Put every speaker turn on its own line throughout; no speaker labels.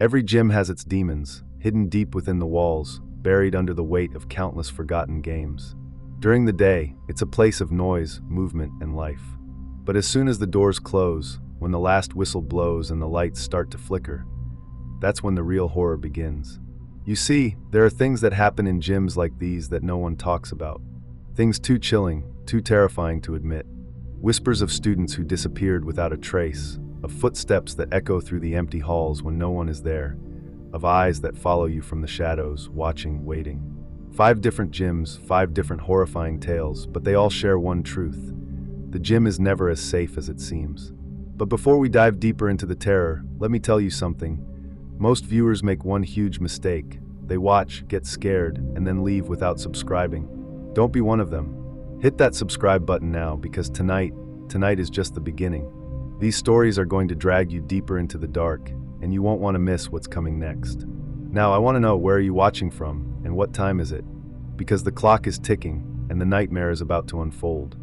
Every gym has its demons, hidden deep within the walls, buried under the weight of countless forgotten games. During the day, it's a place of noise, movement, and life. But as soon as the doors close, when the last whistle blows and the lights start to flicker, that's when the real horror begins. You see, there are things that happen in gyms like these that no one talks about. Things too chilling, too terrifying to admit. Whispers of students who disappeared without a trace, of footsteps that echo through the empty halls when no one is there, of eyes that follow you from the shadows, watching, waiting. 5 different gyms, 5 different horrifying tales, but they all share one truth. The gym is never as safe as it seems. But before we dive deeper into the terror, let me tell you something. Most viewers make one huge mistake. They watch, get scared, and then leave without subscribing. Don't be one of them. Hit that subscribe button now, because tonight is just the beginning. These stories are going to drag you deeper into the dark, and you won't want to miss what's coming next. Now, I want to know, where are you watching from, and what time is it? Because the clock is ticking, and the nightmare is about to unfold.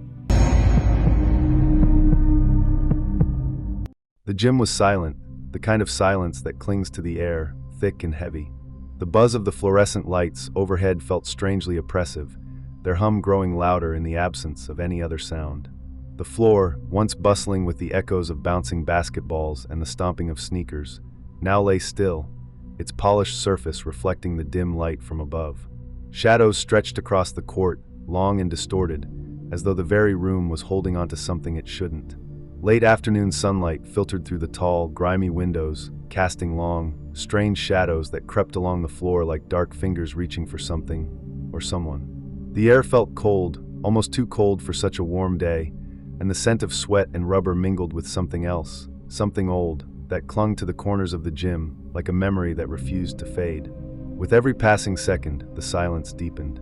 The gym was silent, the kind of silence that clings to the air, thick and heavy. The buzz of the fluorescent lights overhead felt strangely oppressive, their hum growing louder in the absence of any other sound. The floor, once bustling with the echoes of bouncing basketballs and the stomping of sneakers, now lay still, its polished surface reflecting the dim light from above. Shadows stretched across the court, long and distorted, as though the very room was holding onto something it shouldn't. Late afternoon sunlight filtered through the tall, grimy windows, casting long, strange shadows that crept along the floor like dark fingers reaching for something or someone. The air felt cold, almost too cold for such a warm day, and the scent of sweat and rubber mingled with something else, something old, that clung to the corners of the gym like a memory that refused to fade. With every passing second, the silence deepened.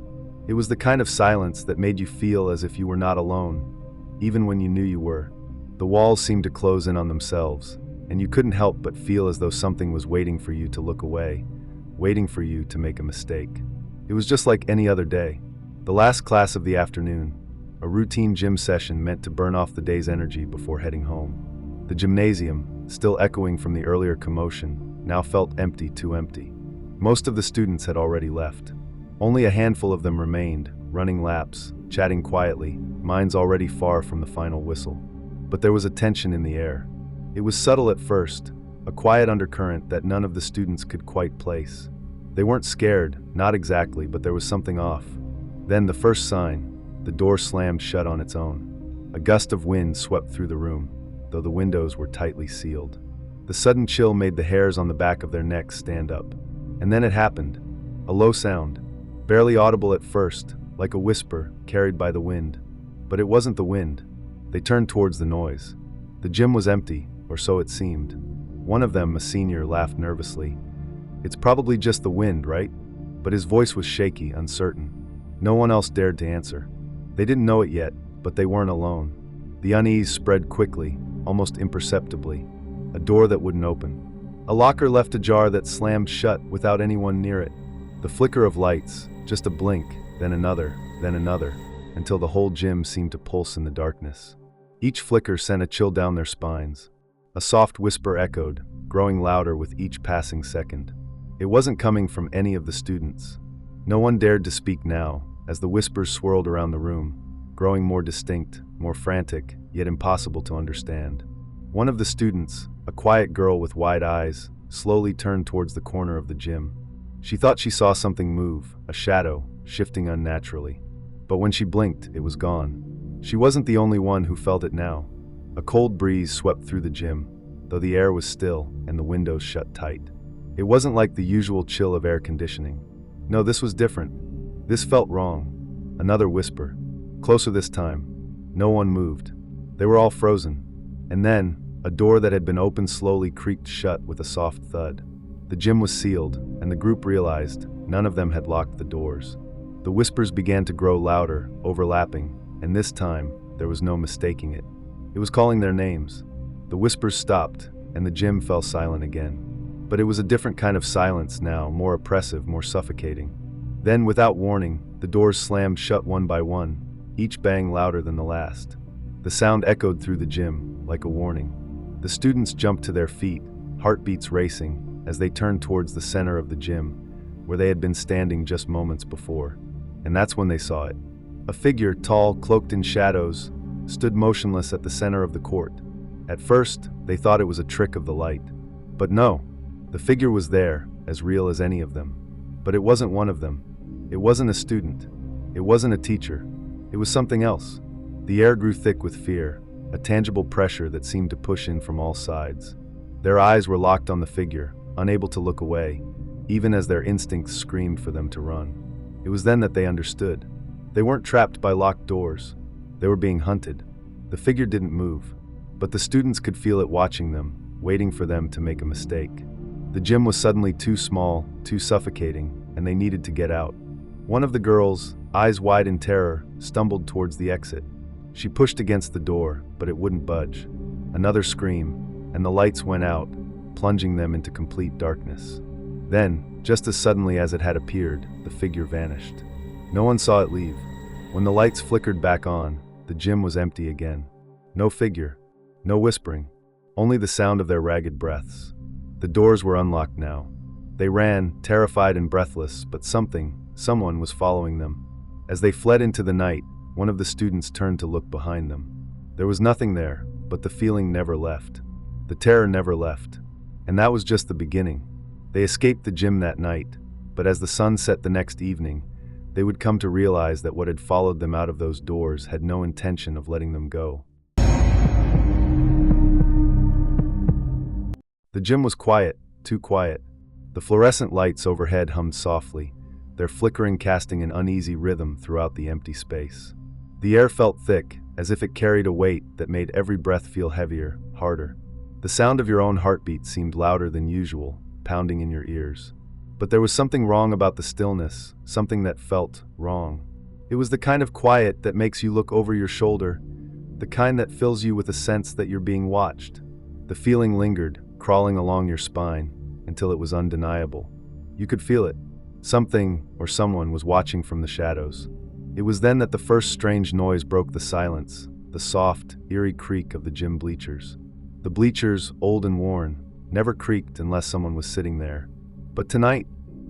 It was the kind of silence that made you feel as if you were not alone, even when you knew you were. The walls seemed to close in on themselves, and you couldn't help but feel as though something was waiting for you to look away, waiting for you to make a mistake. It was just like any other day. The last class of the afternoon, a routine gym session meant to burn off the day's energy before heading home. The gymnasium, still echoing from the earlier commotion, now felt empty, too empty. Most of the students had already left. Only a handful of them remained, running laps, chatting quietly, minds already far from the final whistle. But there was a tension in the air. It was subtle at first, a quiet undercurrent that none of the students could quite place. They weren't scared, not exactly, but there was something off. Then the first sign. The door slammed shut on its own. A gust of wind swept through the room, though the windows were tightly sealed. The sudden chill made the hairs on the back of their necks stand up. And then it happened. A low sound, barely audible at first, like a whisper carried by the wind. But it wasn't the wind. They turned towards the noise. The gym was empty, or so it seemed. One of them, a senior, laughed nervously. "It's probably just the wind, right?" But his voice was shaky, uncertain. No one else dared to answer. They didn't know it yet, but they weren't alone. The unease spread quickly, almost imperceptibly. A door that wouldn't open. A locker left ajar that slammed shut without anyone near it. The flicker of lights, just a blink, then another, until the whole gym seemed to pulse in the darkness. Each flicker sent a chill down their spines. A soft whisper echoed, growing louder with each passing second. It wasn't coming from any of the students. No one dared to speak now, as the whispers swirled around the room, growing more distinct, more frantic, yet impossible to understand. One of the students, a quiet girl with wide eyes, slowly turned towards the corner of the gym. She thought she saw something move, a shadow, shifting unnaturally. But when she blinked, it was gone. She wasn't the only one who felt it now. A cold breeze swept through the gym, though the air was still and the windows shut tight. It wasn't like the usual chill of air conditioning. No, this was different. This felt wrong. Another whisper. Closer this time. No one moved. They were all frozen. And then, a door that had been opened slowly creaked shut with a soft thud. The gym was sealed, and the group realized none of them had locked the doors. The whispers began to grow louder, overlapping, and this time, there was no mistaking it. It was calling their names. The whispers stopped, and the gym fell silent again. But it was a different kind of silence now, more oppressive, more suffocating. Then, without warning, the doors slammed shut one by one, each bang louder than the last. The sound echoed through the gym, like a warning. The students jumped to their feet, heartbeats racing, as they turned towards the center of the gym, where they had been standing just moments before. And that's when they saw it. A figure, tall, cloaked in shadows, stood motionless at the center of the court. At first, they thought it was a trick of the light. But no, the figure was there, as real as any of them. But it wasn't one of them. It wasn't a student. It wasn't a teacher. It was something else. The air grew thick with fear, a tangible pressure that seemed to push in from all sides. Their eyes were locked on the figure, unable to look away, even as their instincts screamed for them to run. It was then that they understood. They weren't trapped by locked doors. They were being hunted. The figure didn't move, but the students could feel it watching them, waiting for them to make a mistake. The gym was suddenly too small, too suffocating, and they needed to get out. One of the girls, eyes wide in terror, stumbled towards the exit. She pushed against the door, but it wouldn't budge. Another scream, and the lights went out, plunging them into complete darkness. Then, just as suddenly as it had appeared, the figure vanished. No one saw it leave. When the lights flickered back on, the gym was empty again. No figure, no whispering, only the sound of their ragged breaths. The doors were unlocked now. They ran, terrified and breathless, but someone was following them. As they fled into the night, one of the students turned to look behind them. There was nothing there, but the feeling never left. The terror never left. And that was just the beginning. They escaped the gym that night, but as the sun set the next evening, they would come to realize that what had followed them out of those doors had no intention of letting them go. The gym was quiet, too quiet. The fluorescent lights overhead hummed softly, their flickering casting an uneasy rhythm throughout the empty space. The air felt thick, as if it carried a weight that made every breath feel heavier, harder. The sound of your own heartbeat seemed louder than usual, pounding in your ears. But there was something wrong about the stillness, something that felt wrong. It was the kind of quiet that makes you look over your shoulder, the kind that fills you with a sense that you're being watched. The feeling lingered, crawling along your spine, until it was undeniable. You could feel it. Something or someone was watching from the shadows. It was then that the first strange noise broke the silence, the soft, eerie creak of the gym bleachers. The bleachers, old and worn, never creaked unless someone was sitting there. But tonight,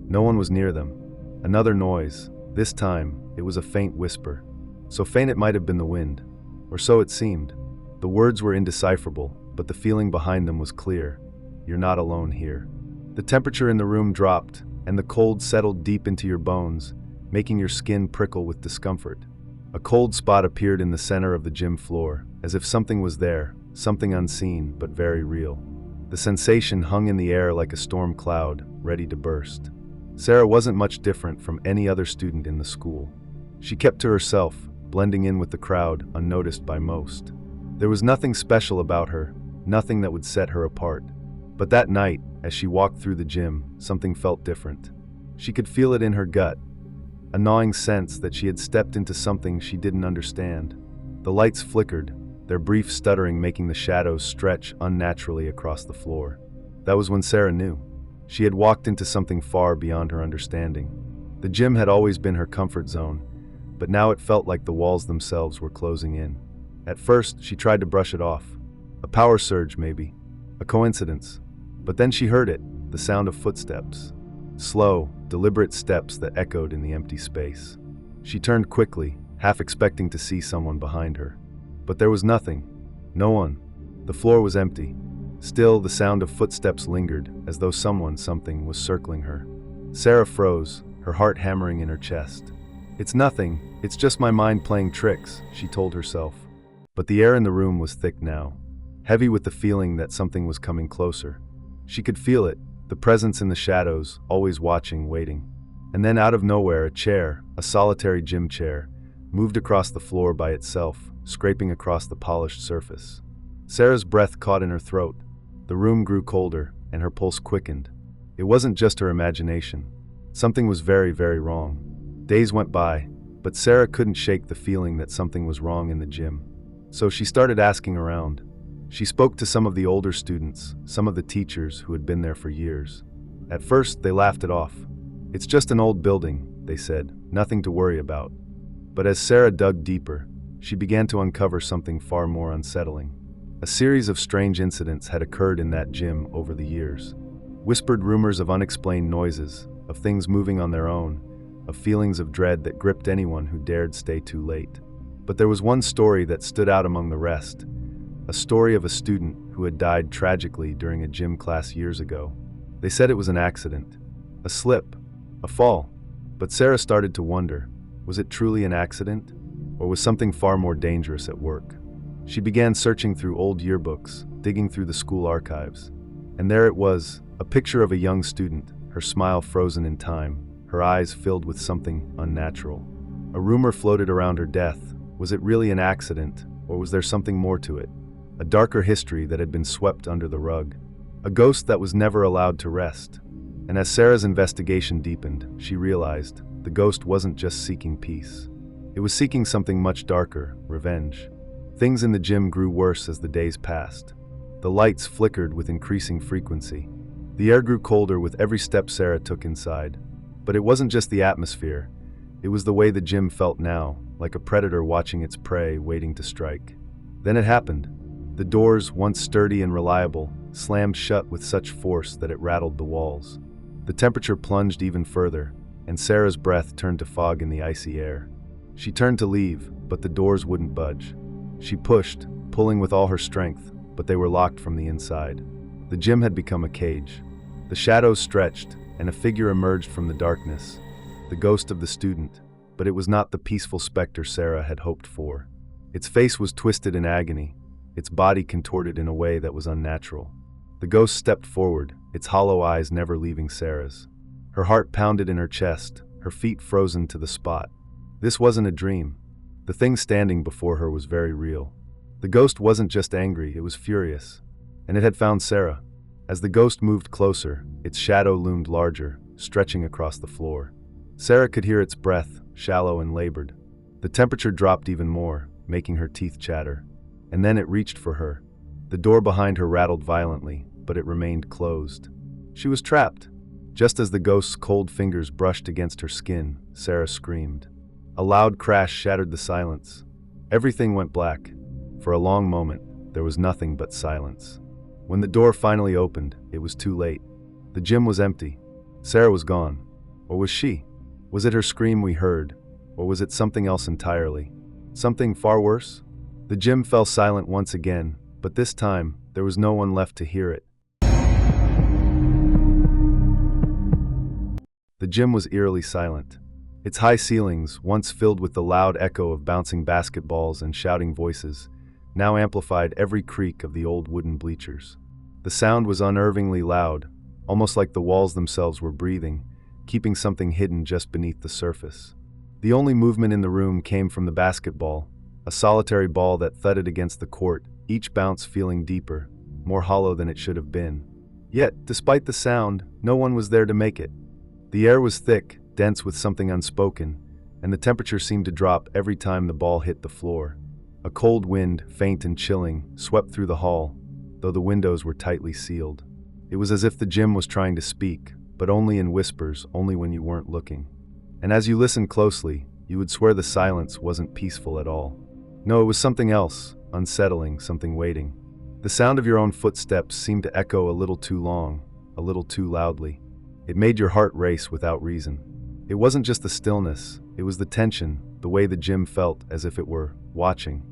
no one was near them. Another noise. This time, it was a faint whisper. So faint it might have been the wind. Or so it seemed. The words were indecipherable, but the feeling behind them was clear. You're not alone here. The temperature in the room dropped, and the cold settled deep into your bones, making your skin prickle with discomfort. A cold spot appeared in the center of the gym floor, as if something was there, something unseen but very real. The sensation hung in the air like a storm cloud, ready to burst. Sarah wasn't much different from any other student in the school. She kept to herself, blending in with the crowd, unnoticed by most. There was nothing special about her, nothing that would set her apart. But that night, as she walked through the gym, something felt different. She could feel it in her gut, a gnawing sense that she had stepped into something she didn't understand. The lights flickered, their brief stuttering making the shadows stretch unnaturally across the floor. That was when Sarah knew. She had walked into something far beyond her understanding. The gym had always been her comfort zone, but now it felt like the walls themselves were closing in. At first, she tried to brush it off. A power surge, maybe. A coincidence. But then she heard it, the sound of footsteps. Slow, deliberate steps that echoed in the empty space. She turned quickly, half expecting to see someone behind her. But there was nothing. No one. The floor was empty. Still, the sound of footsteps lingered, as though something was circling her. Sarah froze, her heart hammering in her chest. It's nothing, it's just my mind playing tricks, she told herself. But the air in the room was thick now, heavy with the feeling that something was coming closer. She could feel it, the presence in the shadows, always watching, waiting. And then out of nowhere, a chair, a solitary gym chair, moved across the floor by itself, scraping across the polished surface. Sarah's breath caught in her throat. The room grew colder, and her pulse quickened. It wasn't just her imagination. Something was very, very wrong. Days went by, but Sarah couldn't shake the feeling that something was wrong in the gym. So she started asking around. She spoke to some of the older students, some of the teachers who had been there for years. At first, they laughed it off. It's just an old building, they said, nothing to worry about. But as Sarah dug deeper, she began to uncover something far more unsettling. A series of strange incidents had occurred in that gym over the years. Whispered rumors of unexplained noises, of things moving on their own, of feelings of dread that gripped anyone who dared stay too late. But there was one story that stood out among the rest, a story of a student who had died tragically during a gym class years ago. They said it was an accident, a slip, a fall. But Sarah started to wonder, was it truly an accident? Or was something far more dangerous at work? She began searching through old yearbooks, digging through the school archives. And there it was, a picture of a young student, her smile frozen in time, her eyes filled with something unnatural. A rumor floated around her death. Was it really an accident, or was there something more to it? A darker history that had been swept under the rug. A ghost that was never allowed to rest. And as Sarah's investigation deepened, she realized the ghost wasn't just seeking peace. It was seeking something much darker, revenge. Things in the gym grew worse as the days passed. The lights flickered with increasing frequency. The air grew colder with every step Sarah took inside. But it wasn't just the atmosphere. It was the way the gym felt now, like a predator watching its prey waiting to strike. Then it happened. The doors, once sturdy and reliable, slammed shut with such force that it rattled the walls. The temperature plunged even further, and Sarah's breath turned to fog in the icy air. She turned to leave, but the doors wouldn't budge. She pushed, pulling with all her strength, but they were locked from the inside. The gym had become a cage. The shadows stretched, and a figure emerged from the darkness. The ghost of the student, but it was not the peaceful specter Sarah had hoped for. Its face was twisted in agony, its body contorted in a way that was unnatural. The ghost stepped forward, its hollow eyes never leaving Sarah's. Her heart pounded in her chest, her feet frozen to the spot. This wasn't a dream. The thing standing before her was very real. The ghost wasn't just angry, it was furious. And it had found Sarah. As the ghost moved closer, its shadow loomed larger, stretching across the floor. Sarah could hear its breath, shallow and labored. The temperature dropped even more, making her teeth chatter. And then it reached for her. The door behind her rattled violently, but it remained closed. She was trapped. Just as the ghost's cold fingers brushed against her skin, Sarah screamed. A loud crash shattered the silence. Everything went black. For a long moment, there was nothing but silence. When the door finally opened, it was too late. The gym was empty. Sarah was gone. Or was she? Was it her scream we heard? Or was it something else entirely? Something far worse? The gym fell silent once again, but this time, there was no one left to hear it. The gym was eerily silent. Its high ceilings, once filled with the loud echo of bouncing basketballs and shouting voices, now amplified every creak of the old wooden bleachers. The sound was unnervingly loud, almost like the walls themselves were breathing, keeping something hidden just beneath the surface. The only movement in the room came from the basketball, a solitary ball that thudded against the court, each bounce feeling deeper, more hollow than it should have been. Yet, despite the sound, no one was there to make it. The air was thick, dense with something unspoken, and the temperature seemed to drop every time the ball hit the floor. A cold wind, faint and chilling, swept through the hall, though the windows were tightly sealed. It was as if the gym was trying to speak, but only in whispers, only when you weren't looking. And as you listened closely, you would swear the silence wasn't peaceful at all. No, it was something else, unsettling, something waiting. The sound of your own footsteps seemed to echo a little too long, a little too loudly. It made your heart race without reason. It wasn't just the stillness, it was the tension, the way the gym felt as if it were watching.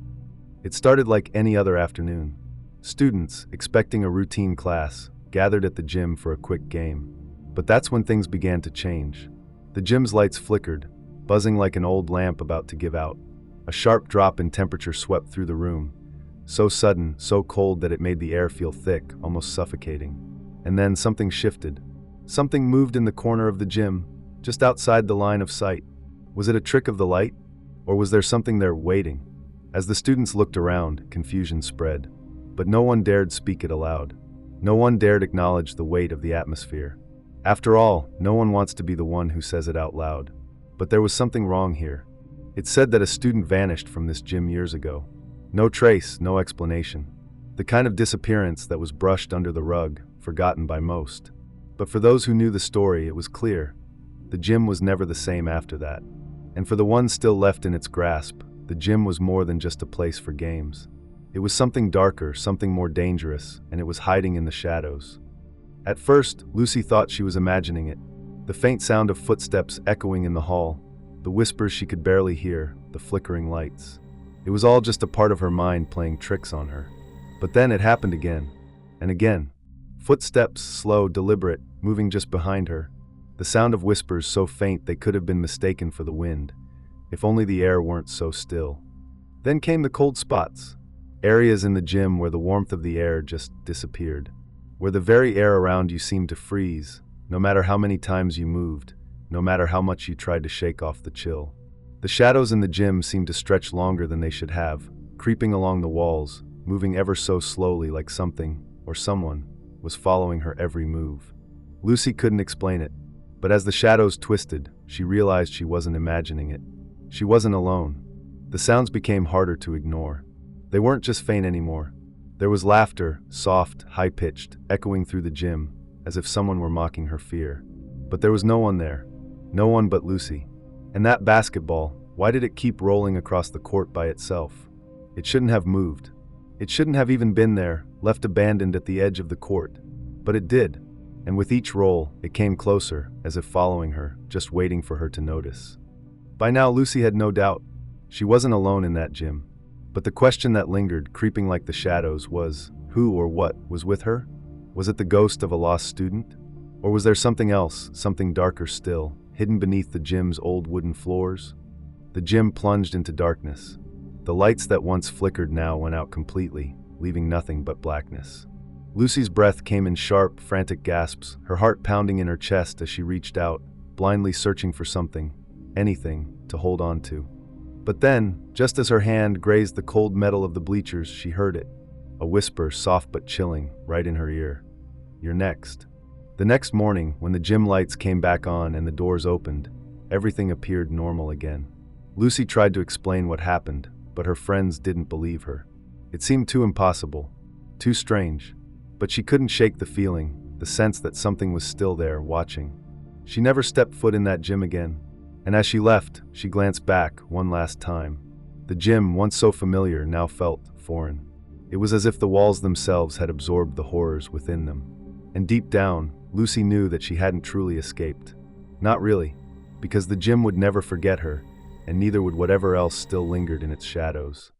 It started like any other afternoon. Students, expecting a routine class, gathered at the gym for a quick game. But that's when things began to change. The gym's lights flickered, buzzing like an old lamp about to give out. A sharp drop in temperature swept through the room, so sudden, so cold that it made the air feel thick, almost suffocating. And then something shifted. Something moved in the corner of the gym, just outside the line of sight. Was it a trick of the light? Or was there something there waiting? As the students looked around, confusion spread. But no one dared speak it aloud. No one dared acknowledge the weight of the atmosphere. After all, no one wants to be the one who says it out loud. But there was something wrong here. It said that a student vanished from this gym years ago. No trace, no explanation. The kind of disappearance that was brushed under the rug, forgotten by most. But for those who knew the story, it was clear. The gym was never the same after that. And for the ones still left in its grasp, the gym was more than just a place for games. It was something darker, something more dangerous, and it was hiding in the shadows. At first, Lucy thought she was imagining it. The faint sound of footsteps echoing in the hall, the whispers she could barely hear, the flickering lights. It was all just a part of her mind playing tricks on her. But then it happened again, and again. Footsteps, slow, deliberate, moving just behind her. The sound of whispers so faint they could have been mistaken for the wind, if only the air weren't so still. Then came the cold spots, areas in the gym where the warmth of the air just disappeared, where the very air around you seemed to freeze, no matter how many times you moved, no matter how much you tried to shake off the chill. The shadows in the gym seemed to stretch longer than they should have, creeping along the walls, moving ever so slowly like something, or someone, was following her every move. Lucy couldn't explain it, but as the shadows twisted, she realized she wasn't imagining it. She wasn't alone. The sounds became harder to ignore. They weren't just faint anymore. There was laughter, soft, high-pitched, echoing through the gym, as if someone were mocking her fear. But there was no one there. No one but Lucy. And that basketball, why did it keep rolling across the court by itself? It shouldn't have moved. It shouldn't have even been there, left abandoned at the edge of the court. But it did. And with each roll, it came closer, as if following her, just waiting for her to notice. By now, Lucy had no doubt. She wasn't alone in that gym. But the question that lingered, creeping like the shadows, was, who or what was with her? Was it the ghost of a lost student? Or was there something else, something darker still, hidden beneath the gym's old wooden floors? The gym plunged into darkness. The lights that once flickered now went out completely, leaving nothing but blackness. Lucy's breath came in sharp, frantic gasps, her heart pounding in her chest as she reached out, blindly searching for something, anything, to hold on to. But then, just as her hand grazed the cold metal of the bleachers, she heard it. A whisper, soft but chilling, right in her ear. "You're next." The next morning, when the gym lights came back on and the doors opened, everything appeared normal again. Lucy tried to explain what happened, but her friends didn't believe her. It seemed too impossible, too strange. But she couldn't shake the feeling, the sense that something was still there, watching. She never stepped foot in that gym again. And as she left, she glanced back one last time. The gym, once so familiar, now felt foreign. It was as if the walls themselves had absorbed the horrors within them. And deep down, Lucy knew that she hadn't truly escaped. Not really, because the gym would never forget her, and neither would whatever else still lingered in its shadows.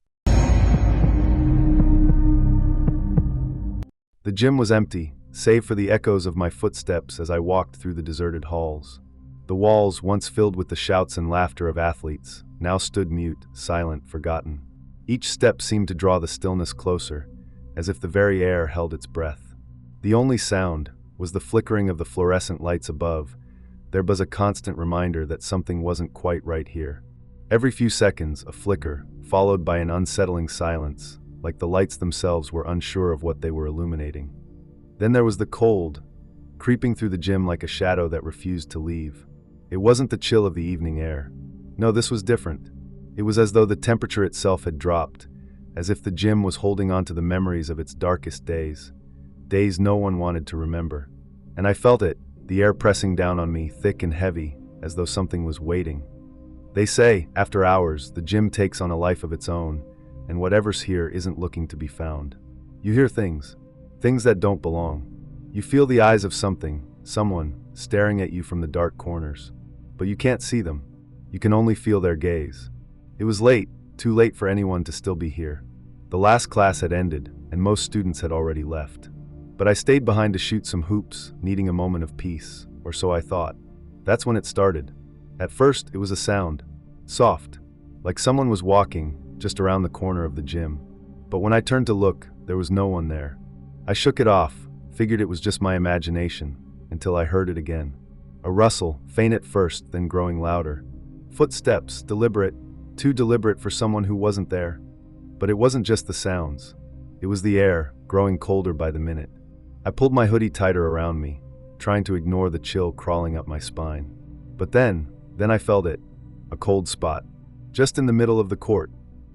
The gym was empty, save for the echoes of my footsteps as I walked through the deserted halls. The walls, once filled with the shouts and laughter of athletes, now stood mute, silent, forgotten. Each step seemed to draw the stillness closer, as if the very air held its breath. The only sound was the flickering of the fluorescent lights above. There was a constant reminder that something wasn't quite right here. Every few seconds, a flicker, followed by an unsettling silence, like the lights themselves were unsure of what they were illuminating. Then there was the cold, creeping through the gym like a shadow that refused to leave. It wasn't the chill of the evening air. No, this was different. It was as though the temperature itself had dropped, as if the gym was holding on to the memories of its darkest days. Days no one wanted to remember. And I felt it, the air pressing down on me, thick and heavy, as though something was waiting. They say, after hours, the gym takes on a life of its own, and whatever's here isn't looking to be found. You hear things that don't belong. You feel the eyes of something, someone, staring at you from the dark corners. But you can't see them. You can only feel their gaze. It was late, too late for anyone to still be here. The last class had ended, and most students had already left. But I stayed behind to shoot some hoops, needing a moment of peace, or so I thought. That's when it started. At first, it was a sound, soft, like someone was walking just around the corner of the gym. But when I turned to look, there was no one there. I shook it off, figured it was just my imagination, until I heard it again. A rustle, faint at first, then growing louder. Footsteps, deliberate, too deliberate for someone who wasn't there. But it wasn't just the sounds. It was the air, growing colder by the minute. I pulled my hoodie tighter around me, trying to ignore the chill crawling up my spine. But then I felt it. A cold spot. Just in the middle of the court.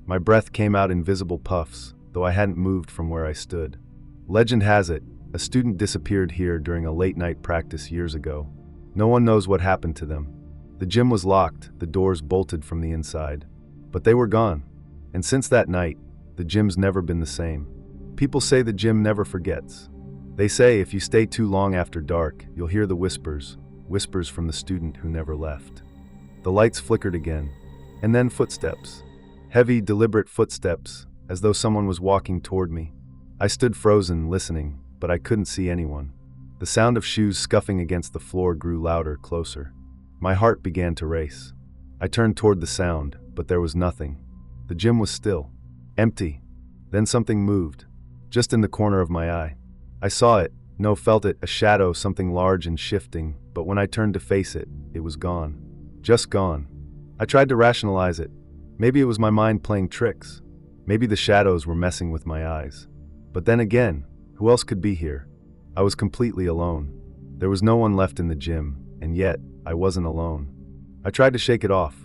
My breath came out in visible puffs, though I hadn't moved from where I stood. Legend has it, a student disappeared here during a late-night practice years ago. No one knows what happened to them. The gym was locked, the doors bolted from the inside. But they were gone. And since that night, the gym's never been the same. People say the gym never forgets. They say if you stay too long after dark, you'll hear the whispers from the student who never left. The lights flickered again, and then footsteps. Heavy, deliberate footsteps, as though someone was walking toward me. I stood frozen, listening, but I couldn't see anyone. The sound of shoes scuffing against the floor grew louder, closer. My heart began to race. I turned toward the sound, but there was nothing. The gym was still, empty. Then something moved, just in the corner of my eye. I saw it, no, felt it, a shadow, something large and shifting, but when I turned to face it, it was gone. Just gone. I tried to rationalize it. Maybe it was my mind playing tricks. Maybe the shadows were messing with my eyes. But then again, who else could be here? I was completely alone. There was no one left in the gym, and yet, I wasn't alone. I tried to shake it off.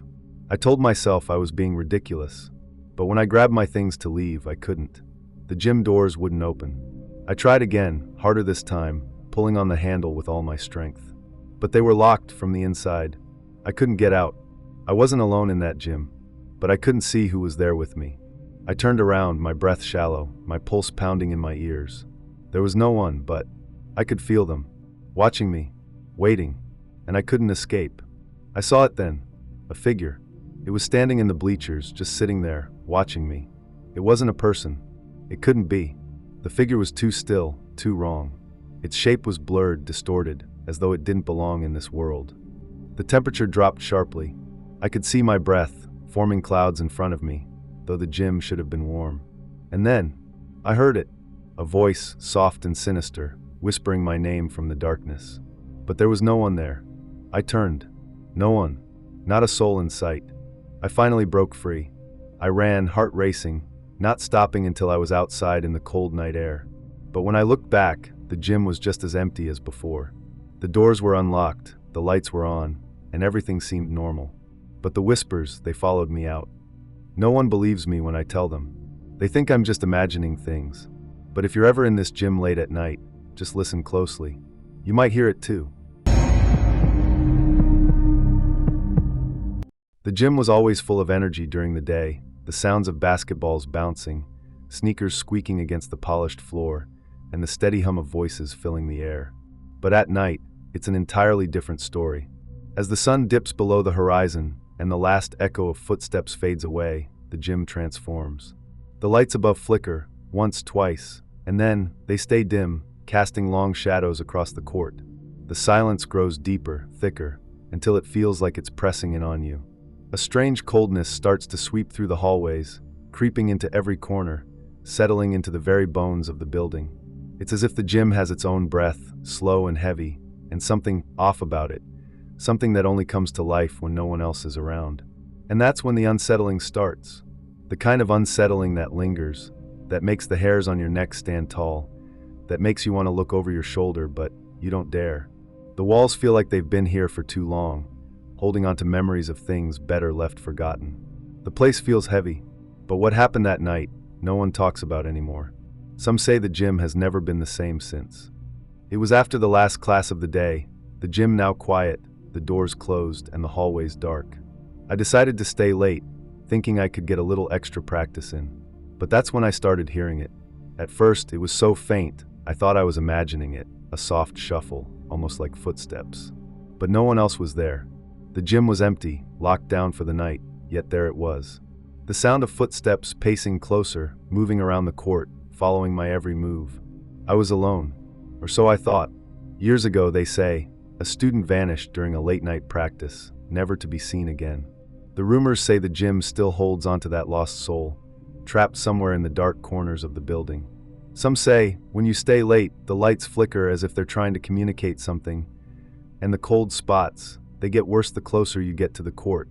I told myself I was being ridiculous. But when I grabbed my things to leave, I couldn't. The gym doors wouldn't open. I tried again, harder this time, pulling on the handle with all my strength. But they were locked from the inside. I couldn't get out. I wasn't alone in that gym, but I couldn't see who was there with me. I turned around, my breath shallow, my pulse pounding in my ears. There was no one, but I could feel them, watching me, waiting, and I couldn't escape. I saw it then, a figure. It was standing in the bleachers, just sitting there, watching me. It wasn't a person. It couldn't be. The figure was too still, too wrong. Its shape was blurred, distorted, as though it didn't belong in this world. The temperature dropped sharply. I could see my breath, forming clouds in front of me, though the gym should have been warm. And then, I heard it, a voice, soft and sinister, whispering my name from the darkness. But there was no one there. I turned. No one. Not a soul in sight. I finally broke free. I ran, heart racing, not stopping until I was outside in the cold night air. But when I looked back, the gym was just as empty as before. The doors were unlocked, the lights were on, and everything seemed normal. But the whispers, they followed me out. No one believes me when I tell them. They think I'm just imagining things. But if you're ever in this gym late at night, just listen closely. You might hear it too. The gym was always full of energy during the day, the sounds of basketballs bouncing, sneakers squeaking against the polished floor, and the steady hum of voices filling the air. But at night, it's an entirely different story. As the sun dips below the horizon and the last echo of footsteps fades away, the gym transforms. The lights above flicker, once, twice, and then they stay dim, casting long shadows across the court. The silence grows deeper, thicker, until it feels like it's pressing in on you. A strange coldness starts to sweep through the hallways, creeping into every corner, settling into the very bones of the building. It's as if the gym has its own breath, slow and heavy, and something off about it, something that only comes to life when no one else is around. And that's when the unsettling starts. The kind of unsettling that lingers, that makes the hairs on your neck stand tall, that makes you want to look over your shoulder, but you don't dare. The walls feel like they've been here for too long, holding on to memories of things better left forgotten. The place feels heavy, but what happened that night, no one talks about anymore. Some say the gym has never been the same since. It was after the last class of the day, the gym now quiet, the doors closed, and the hallways dark. I decided to stay late, thinking I could get a little extra practice in. But that's when I started hearing it. At first, it was so faint, I thought I was imagining it, a soft shuffle, almost like footsteps. But no one else was there. The gym was empty, locked down for the night, yet there it was. The sound of footsteps pacing closer, moving around the court, following my every move. I was alone, or so I thought. Years ago, they say, a student vanished during a late-night practice, never to be seen again. The rumors say the gym still holds onto that lost soul, trapped somewhere in the dark corners of the building. Some say, when you stay late, the lights flicker as if they're trying to communicate something, and the cold spots, they get worse the closer you get to the court.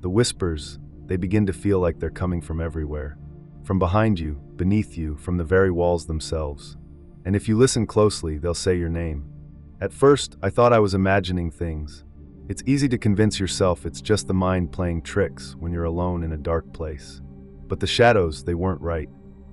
The whispers, they begin to feel like they're coming from everywhere. From behind you, beneath you, from the very walls themselves. And if you listen closely, they'll say your name. At first, I thought I was imagining things. It's easy to convince yourself it's just the mind playing tricks when you're alone in a dark place. But the shadows, they weren't right.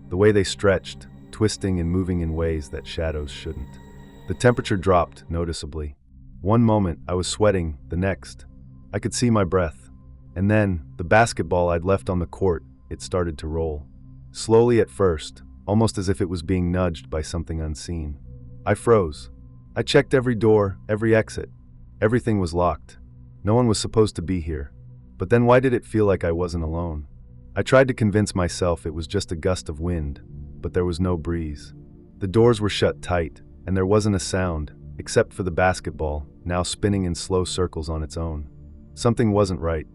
The way they stretched, twisting and moving in ways that shadows shouldn't. The temperature dropped noticeably. One moment, I was sweating, the next, I could see my breath. And then, the basketball I'd left on the court, it started to roll. Slowly at first, almost as if it was being nudged by something unseen. I froze. I checked every door, every exit. Everything was locked. No one was supposed to be here. But then why did it feel like I wasn't alone? I tried to convince myself it was just a gust of wind, but there was no breeze. The doors were shut tight, and there wasn't a sound, except for the basketball, now spinning in slow circles on its own. Something wasn't right.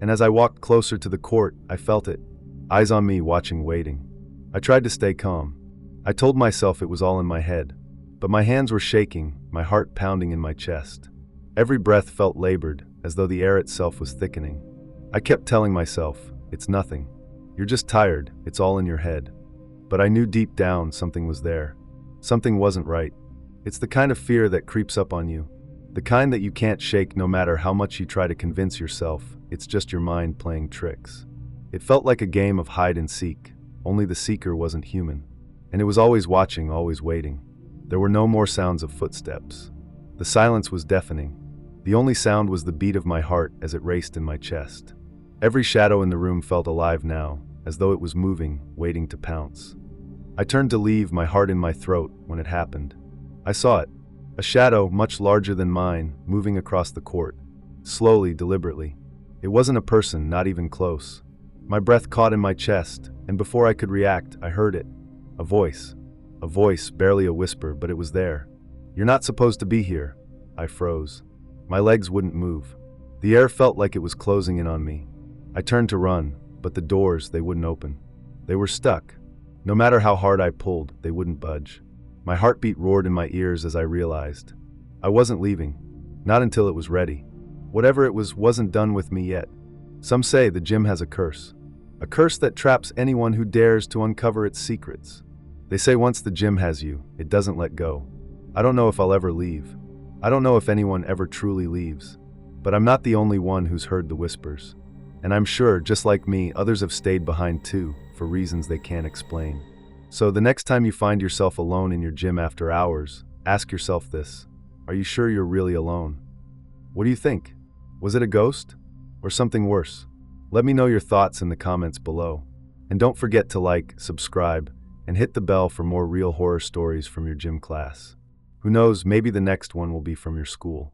And as I walked closer to the court, I felt it. Eyes on me, watching, waiting. I tried to stay calm. I told myself it was all in my head. But my hands were shaking, my heart pounding in my chest. Every breath felt labored, as though the air itself was thickening. I kept telling myself, it's nothing. You're just tired, it's all in your head. But I knew deep down something was there. Something wasn't right. It's the kind of fear that creeps up on you. The kind that you can't shake no matter how much you try to convince yourself it's just your mind playing tricks. It felt like a game of hide and seek, only the seeker wasn't human. And it was always watching, always waiting. There were no more sounds of footsteps. The silence was deafening. The only sound was the beat of my heart as it raced in my chest. Every shadow in the room felt alive now, as though it was moving, waiting to pounce. I turned to leave, my heart in my throat, when it happened. I saw it. A shadow, much larger than mine, moving across the court. Slowly, deliberately. It wasn't a person, not even close. My breath caught in my chest, and before I could react, I heard it. A voice. A voice, barely a whisper, but it was there. You're not supposed to be here. I froze. My legs wouldn't move. The air felt like it was closing in on me. I turned to run, but the doors, they wouldn't open. They were stuck. No matter how hard I pulled, they wouldn't budge. My heartbeat roared in my ears as I realized. I wasn't leaving. Not until it was ready. Whatever it was wasn't done with me yet. Some say the gym has a curse. A curse that traps anyone who dares to uncover its secrets. They say once the gym has you, it doesn't let go. I don't know if I'll ever leave. I don't know if anyone ever truly leaves. But I'm not the only one who's heard the whispers. And I'm sure, just like me, others have stayed behind too, for reasons they can't explain. So the next time you find yourself alone in your gym after hours, ask yourself this. Are you sure you're really alone? What do you think? Was it a ghost? Or something worse? Let me know your thoughts in the comments below. And don't forget to like, subscribe, and hit the bell for more real horror stories from your gym class. Who knows, maybe the next one will be from your school.